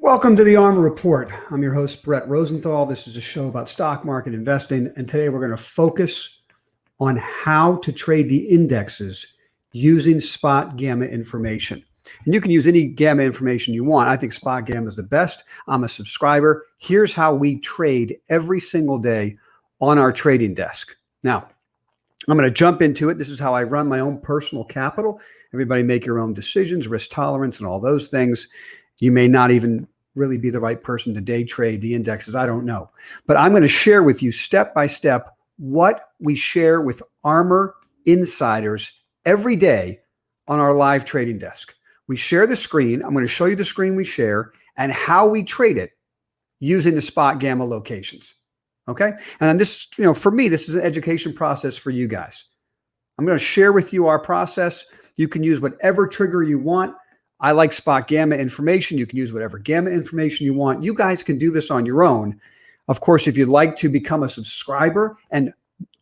Welcome to the ARMR Report. I'm your host, Brett Rosenthal. This is a show about stock market investing, and today we're going to focus on how to trade the indexes using spot gamma information. And you can use any gamma information you want. I think spot gamma is the best. I'm a subscriber. Here's how we trade every single day on our trading desk. Now, I'm going to jump into it. This is how I run my own personal capital. Everybody make your own decisions, risk tolerance, and all those things. You may not even really be the right person to day trade the indexes. I don't know. But I'm going to share with you step by step what we share with ARMR Insiders every day on our live trading desk. We share the screen. I'm going to show you the screen we share and how we trade it using the spot gamma locations. Okay? And this, for me, this is an education process for you guys. I'm going to share with you our process. You can use whatever trigger you want. I like spot gamma information. You can use whatever gamma information you want. You guys can do this on your own. Of course, if you'd like to become a subscriber and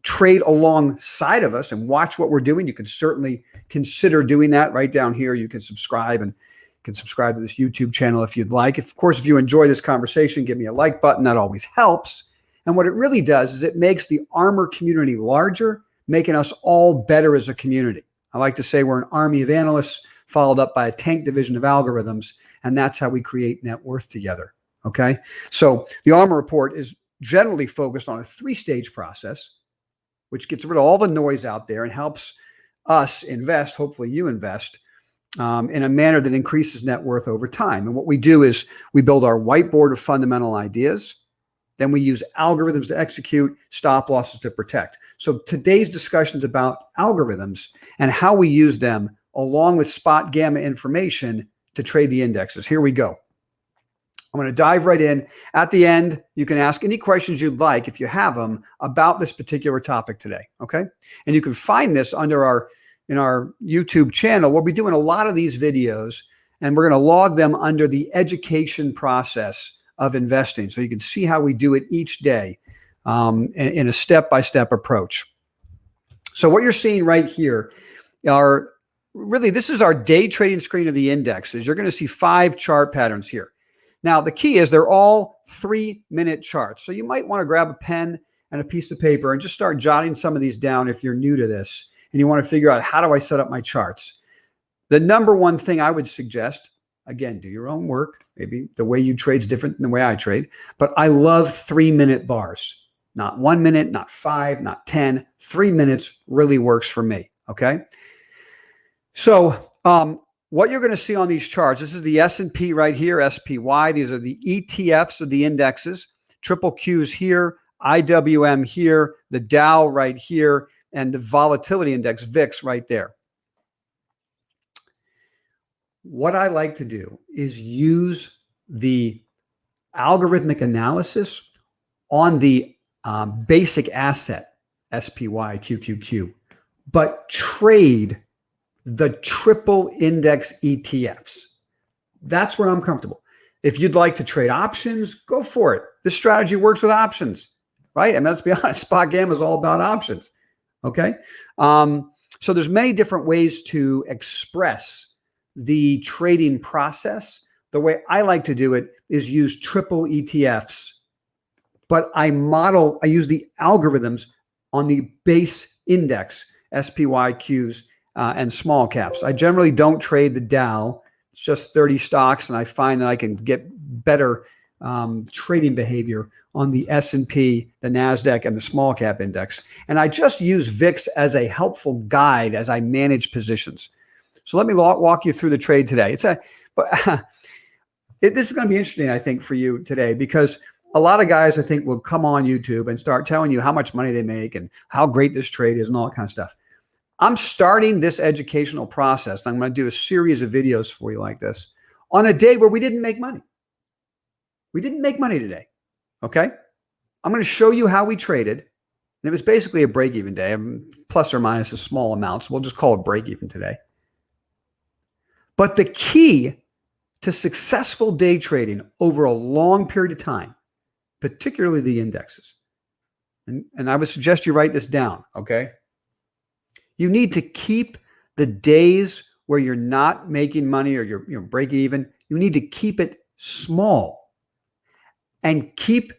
trade alongside of us and watch what we're doing, you can certainly consider doing that right down here. You can subscribe and can subscribe to this YouTube channel if you'd like. Of course, if you enjoy this conversation, give me a like button. That always helps. And what it really does is it makes the ARMR community larger, making us all better as a community. I like to say we're an army of analysts followed up by a tank division of algorithms, and that's how we create net worth together, okay? So the ARMR Report is generally focused on a three-stage process, which gets rid of all the noise out there and helps us invest, hopefully you invest, in a manner that increases net worth over time. And what we do is we build our whiteboard of fundamental ideas, then we use algorithms to execute, stop losses to protect. So today's discussion is about algorithms and how we use them along with spot gamma information to trade the indexes. Here we go. I'm going to dive right in. At the end, you can ask any questions you'd like, if you have them, about this particular topic today, okay? And you can find this under in our YouTube channel. We'll be doing a lot of these videos, and we're going to log them under the education process of investing. So you can see how we do it each day in a step-by-step approach. So what you're seeing right here are really, this is our day trading screen of the indexes. You're going to see 5 chart patterns here. Now, the key is they're all 3-minute charts. So you might want to grab a pen and a piece of paper and just start jotting some of these down if you're new to this and you want to figure out, how do I set up my charts? The number one thing I would suggest, again, do your own work. Maybe the way you trade is different than the way I trade, but I love 3-minute bars. Not 1 minute, not 5, not 10. 3 minutes really works for me, okay? So what you're going to see on these charts, this is the S&P right here, SPY. These are the ETFs of the indexes, triple Qs here, IWM here, the Dow right here, and the volatility index, VIX, right there. What I like to do is use the algorithmic analysis on the basic asset, SPY, QQQ, but trade the triple index ETFs. That's where I'm comfortable. If you'd like to trade options, go for it. This strategy works with options, right? I mean, let's be honest, spot gamma is all about options, okay? So there's many different ways to express the trading process. The way I like to do it is use triple ETFs, but I use the algorithms on the base index, SPYQs, and small caps. I generally don't trade the Dow. It's just 30 stocks, and I find that I can get better trading behavior on the S&P, the NASDAQ, and the small cap index. And I just use VIX as a helpful guide as I manage positions. So let me walk you through the trade today. This is going to be interesting, I think, for you today, because a lot of guys, I think, will come on YouTube and start telling you how much money they make and how great this trade is and all that kind of stuff. I'm starting this educational process. I'm going to do a series of videos for you like this on a day where we didn't make money. We didn't make money today, okay? I'm going to show you how we traded, and it was basically a break-even day, plus or minus a small amount, so we'll just call it break-even today. But the key to successful day trading over a long period of time, particularly the indexes, and I would suggest you write this down, okay? You need to keep the days where you're not making money or you're breaking even. You need to keep it small and keep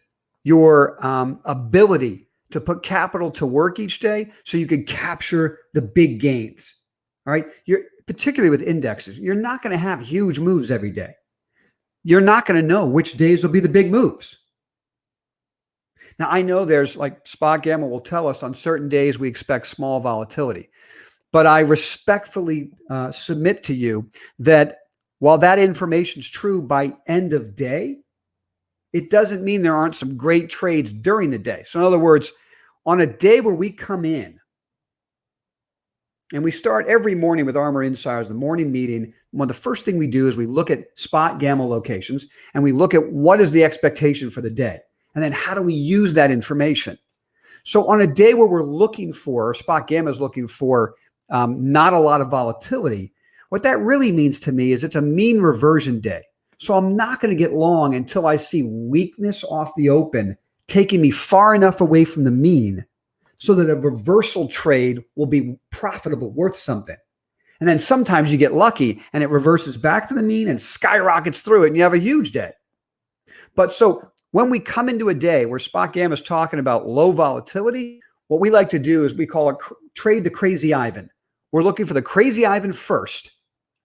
your ability to put capital to work each day so you can capture the big gains. All right. You're particularly with indexes, you're not going to have huge moves every day. You're not going to know which days will be the big moves. Now, I know there's like Spot Gamma will tell us on certain days we expect small volatility, but I respectfully submit to you that while that information is true by end of day, it doesn't mean there aren't some great trades during the day. So in other words, on a day where we come in and we start every morning with armrInsiders, the morning meeting, one of the first thing we do is we look at Spot Gamma locations and we look at what is the expectation for the day. And then how do we use that information? So on a day where we're looking for, Spot Gamma is looking for not a lot of volatility, what that really means to me is it's a mean reversion day. So I'm not going to get long until I see weakness off the open, taking me far enough away from the mean so that a reversal trade will be profitable, worth something. And then sometimes you get lucky and it reverses back to the mean and skyrockets through it and you have a huge day. But so when we come into a day where Spot Gamma is talking about low volatility, what we like to do is we call it trade the crazy Ivan. We're looking for the crazy Ivan first,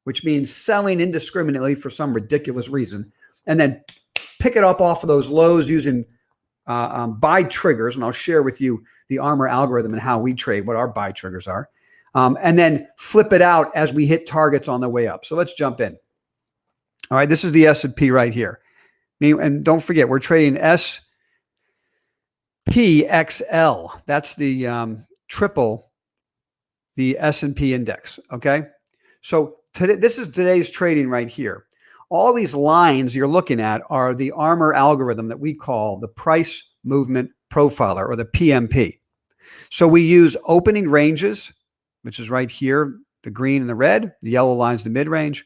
which means selling indiscriminately for some ridiculous reason, and then pick it up off of those lows using buy triggers. And I'll share with you the ARMR algorithm and how we trade, what our buy triggers are, and then flip it out as we hit targets on the way up. So let's jump in. All right, this is the S&P right here. And don't forget, we're trading SPXL. That's the triple the S&P index, okay? So today, this is today's trading right here. All these lines you're looking at are the ARMR algorithm that we call the price movement profiler, or the PMP. So we use opening ranges, which is right here, the green and the red, the yellow line's the mid-range.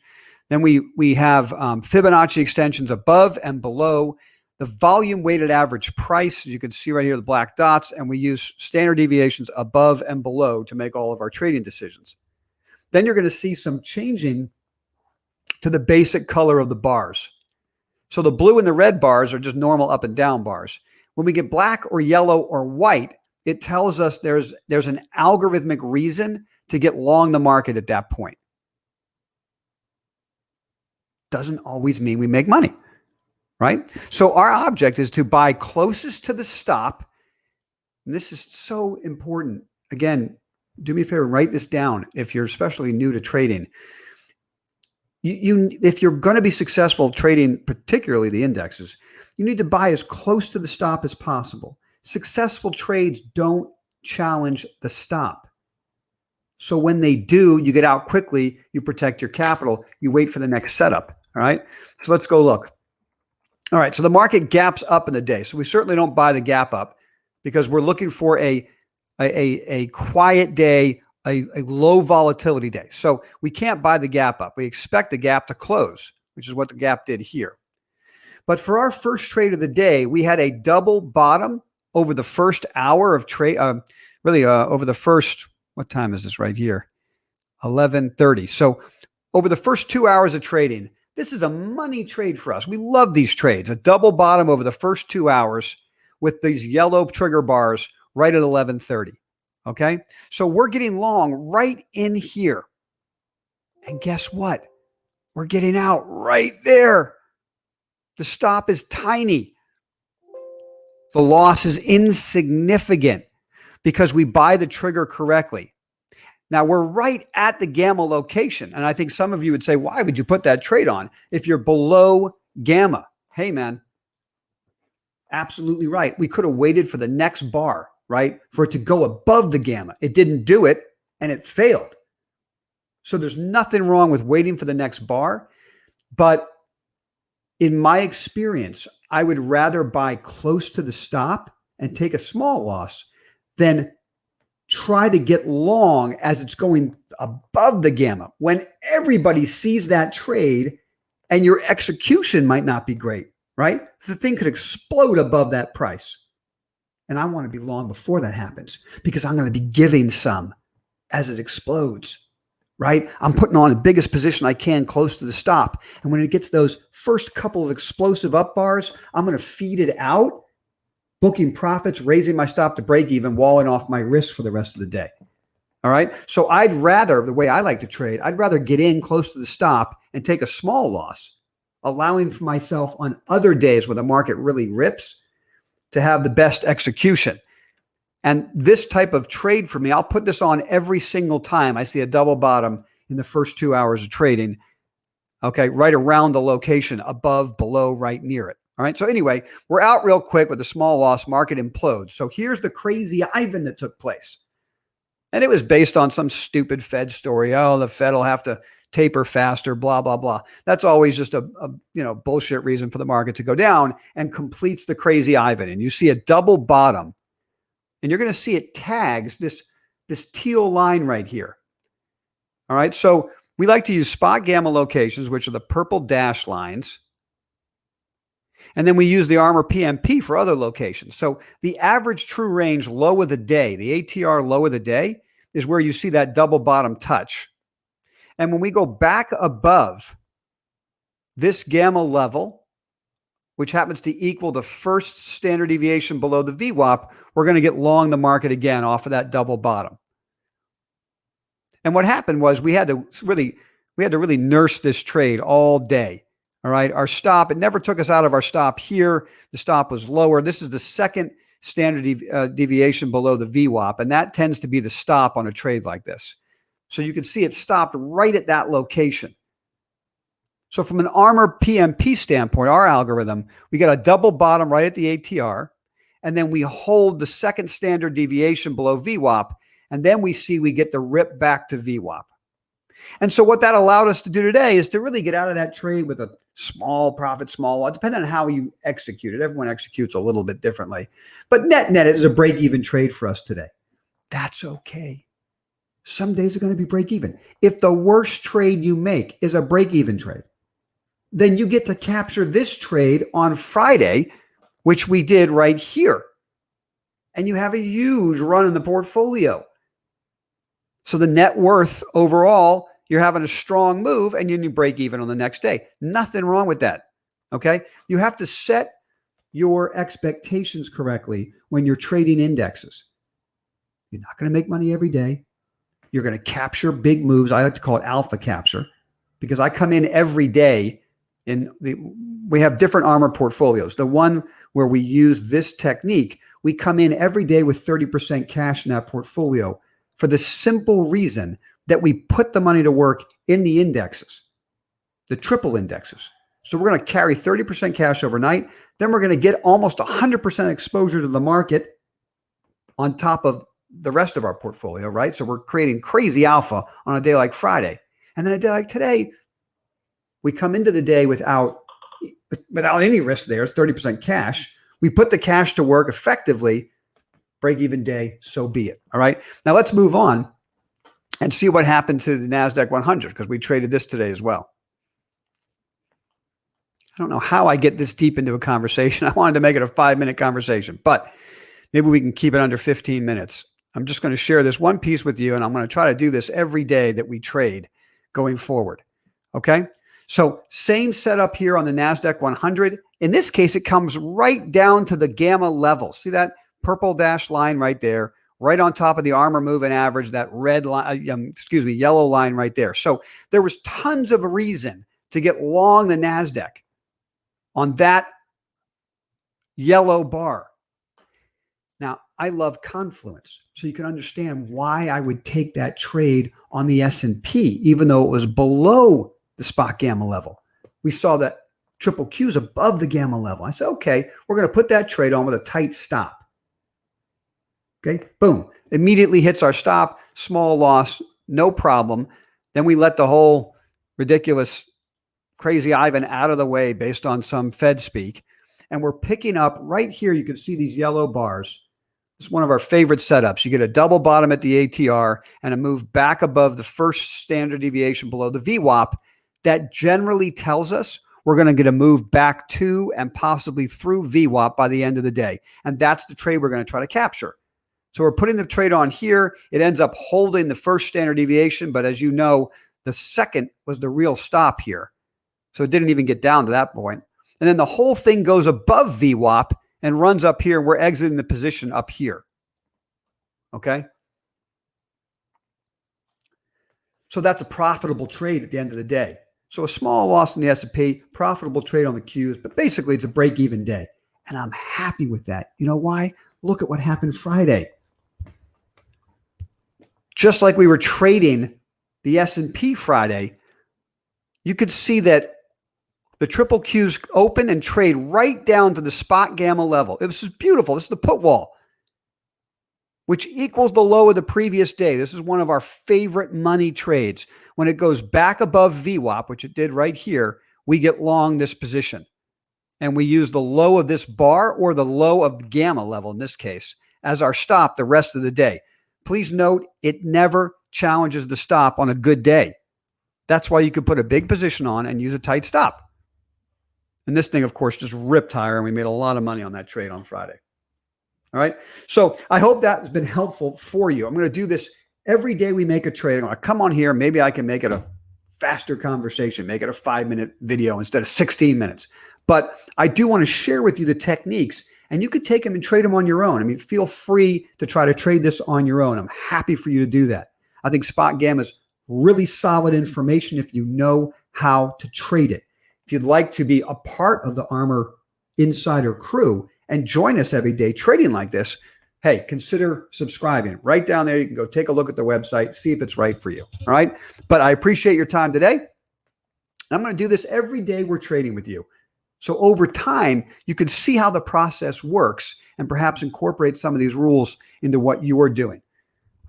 Then we have Fibonacci extensions above and below, the volume weighted average price, as you can see right here, the black dots, and we use standard deviations above and below to make all of our trading decisions. Then you're going to see some changing to the basic color of the bars. So the blue and the red bars are just normal up and down bars. When we get black or yellow or white, it tells us there's an algorithmic reason to get long the market at that point. Doesn't always mean we make money, right? So our object is to buy closest to the stop. And this is so important. Again, do me a favor, write this down if you're especially new to trading. If you're going to be successful trading, particularly the indexes, you need to buy as close to the stop as possible. Successful trades don't challenge the stop. So when they do, you get out quickly, you protect your capital, you wait for the next setup. All right. So let's go look. All right. So the market gaps up in the day. So we certainly don't buy the gap up because we're looking for a quiet day, a low volatility day. So we can't buy the gap up. We expect the gap to close, which is what the gap did here. But for our first trade of the day, we had a double bottom over the first hour of trade, over the first, what time is this right here? 11:30. So over the first 2 hours of trading, this is a money trade for us. We love these trades. A double bottom over the first 2 hours with these yellow trigger bars right at 11:30. Okay. So we're getting long right in here. And guess what? We're getting out right there. The stop is tiny. The loss is insignificant because we buy the trigger correctly. Now we're right at the gamma location. And I think some of you would say, why would you put that trade on if you're below gamma? Hey man, absolutely right. We could have waited for the next bar, right? For it to go above the gamma. It didn't do it and it failed. So there's nothing wrong with waiting for the next bar. But in my experience, I would rather buy close to the stop and take a small loss than try to get long as it's going above the gamma when everybody sees that trade and your execution might not be great, right? The thing could explode above that price. And I want to be long before that happens because I'm going to be giving some as it explodes, right? I'm putting on the biggest position I can close to the stop. And when it gets those first couple of explosive up bars, I'm going to feed it out, booking profits, raising my stop to break even, walling off my risk for the rest of the day. All right. So I'd rather, the way I like to trade, I'd rather get in close to the stop and take a small loss, allowing for myself on other days where the market really rips to have the best execution. And this type of trade for me, I'll put this on every single time I see a double bottom in the first 2 hours of trading. Okay, right around the location, above, below, right near it. All right, so anyway, we're out real quick with a small loss, market implodes. So here's the crazy Ivan that took place. And it was based on some stupid Fed story. Oh, the Fed will have to taper faster, blah, blah, blah. That's always just a bullshit reason for the market to go down, and completes the crazy Ivan. And you see a double bottom, and you're going to see it tags this teal line right here. All right, so we like to use spot gamma locations, which are the purple dash lines. And then we use the ARMR PMP for other locations. So the average true range low of the day, the ATR low of the day, is where you see that double bottom touch. And when we go back above this gamma level, which happens to equal the first standard deviation below the VWAP, we're going to get long the market again off of that double bottom. And what happened was we had to really nurse this trade all day. All right. Our stop, it never took us out of our stop here. The stop was lower. This is the second standard deviation below the VWAP. And that tends to be the stop on a trade like this. So you can see it stopped right at that location. So from an ARMR PMP standpoint, our algorithm, we got a double bottom right at the ATR. And then we hold the second standard deviation below VWAP. And then we get the rip back to VWAP. And so what that allowed us to do today is to really get out of that trade with a small profit, small loss, depending on how you execute it. Everyone executes a little bit differently. But net, it is a break-even trade for us today. That's okay. Some days are going to be break-even. If the worst trade you make is a break-even trade, then you get to capture this trade on Friday, which we did right here. And you have a huge run in the portfolio. So the net worth overall, you're having a strong move, and you break even on the next day. Nothing wrong with that. Okay. You have to set your expectations correctly when you're trading indexes. You're not going to make money every day. You're going to capture big moves. I like to call it alpha capture, because I come in every day we have different ARMR portfolios. The one where we use this technique, we come in every day with 30% cash in that portfolio, for the simple reason that we put the money to work in the indexes, the triple indexes. So we're going to carry 30% cash overnight. Then we're going to get almost 100% exposure to the market on top of the rest of our portfolio, right? So we're creating crazy alpha on a day like Friday. And then a day like today, we come into the day without any risk there. It's 30% cash. We put the cash to work effectively. Break-even day, so be it. All right. Now let's move on and see what happened to the NASDAQ 100, because we traded this today as well. I don't know how I get this deep into a conversation. I wanted to make it a 5-minute conversation, but maybe we can keep it under 15 minutes. I'm just going to share this one piece with you, and I'm going to try to do this every day that we trade going forward. Okay. So same setup here on the NASDAQ 100. In this case, it comes right down to the gamma level. See that purple dash line right there, right on top of the ARMR moving average, that red line, yellow line right there. So there was tons of reason to get long the NASDAQ on that yellow bar. Now, I love confluence, so you can understand why I would take that trade on the S&P, even though it was below the spot gamma level. We saw that triple Q's above the gamma level. I said, okay, we're going to put that trade on with a tight stop. Okay, boom, immediately hits our stop, small loss, no problem. Then we let the whole ridiculous, crazy Ivan out of the way based on some Fed speak. And we're picking up right here. You can see these yellow bars. It's one of our favorite setups. You get a double bottom at the ATR and a move back above the first standard deviation below the VWAP. That generally tells us we're going to get a move back to and possibly through VWAP by the end of the day. And that's the trade we're going to try to capture. So we're putting the trade on here. It ends up holding the first standard deviation, but as you know, the second was the real stop here. So it didn't even get down to that point. And then the whole thing goes above VWAP and runs up here. We're exiting the position up here. Okay. So that's a profitable trade at the end of the day. So a small loss in the S&P, profitable trade on the Qs, but basically it's a break-even day. And I'm happy with that. You know why? Look at what happened Friday. Just like we were trading the S&P Friday, you could see that the triple Qs open and trade right down to the spot gamma level. It was just beautiful. This is the put wall, which equals the low of the previous day. This is one of our favorite money trades. When it goes back above VWAP, which it did right here, we get long this position. And we use the low of this bar or the low of the gamma level in this case as our stop the rest of the day. Please note, it never challenges the stop on a good day. That's why you could put a big position on and use a tight stop. And this thing, of course, just ripped higher, and we made a lot of money on that trade on Friday. All right. So I hope that has been helpful for you. I'm going to do this every day we make a trade. I'm going to come on here. Maybe I can make it a faster conversation, make it a 5-minute video instead of 16 minutes. But I do want to share with you the techniques, and you could take them and trade them on your own. I mean, feel free to try to trade this on your own. I'm happy for you to do that. I think spot gamma is really solid information if you know how to trade it. If you'd like to be a part of the ARMR Insider crew and join us every day trading like this, hey, consider subscribing. Right down there, you can go take a look at the website, see if it's right for you. All right. But I appreciate your time today. I'm going to do this every day we're trading with you. So over time, you can see how the process works and perhaps incorporate some of these rules into what you are doing.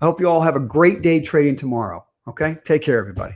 I hope you all have a great day trading tomorrow. Okay. Take care, everybody.